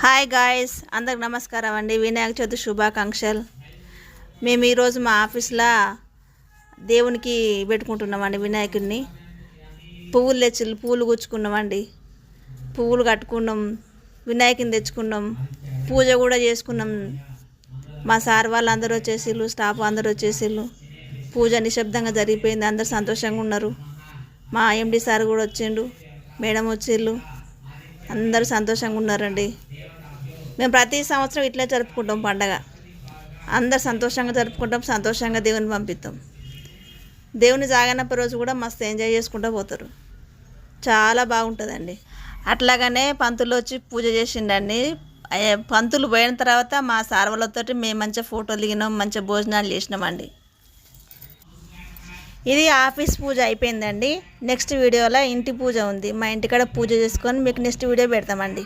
Hi guys, అందరికి నమస్కారం అండి. వినాయక చవితి శుభాకాంక్షలు. మేము ఈరోజు మా ఆఫీస్లో దేవునికి పెట్టుకుంటున్నామండి వినాయకుడిని. పువ్వులు తెచ్చి పువ్వులు గుచ్చుకున్నామండి, పువ్వులు కట్టుకున్నాం, వినాయకుని తెచ్చుకున్నాం, పూజ కూడా చేసుకున్నాం. మా సార్ వాళ్ళు అందరూ వచ్చేసిళ్ళు, స్టాఫ్ అందరూ వచ్చేసిళ్ళు. పూజ నిశ్శబ్దంగా జరిగిపోయింది, అందరు సంతోషంగా ఉన్నారు. మా ఎండి సార్ కూడా వచ్చిండు, మేడం వచ్చిళ్ళు, అందరూ సంతోషంగా ఉన్నారండి. మేము ప్రతి సంవత్సరం ఇట్లా జరుపుకుంటాం పండగ. అందరు సంతోషంగా జరుపుకుంటాం, సంతోషంగా దేవుని పంపిస్తాం. దేవుని జాగనప్ప రోజు కూడా మస్తు ఎంజాయ్ చేసుకుంటూ పోతారు, చాలా బాగుంటుందండి. అట్లాగనే పంతులు వచ్చి పూజ చేసిండండి. పంతులు పోయిన తర్వాత మా సార్ వాళ్ళతో మేము మంచిగా ఫోటోలు దిగినాం, మంచిగా భోజనాలు చేసినామండి. ఇది ఆఫీస్ పూజ అయిపోయిందండి. నెక్స్ట్ వీడియోలో ఇంటి పూజ ఉంది. మా ఇంటికాడ పూజ చేసుకొని మీకు నెక్స్ట్ వీడియో పెడతామండి.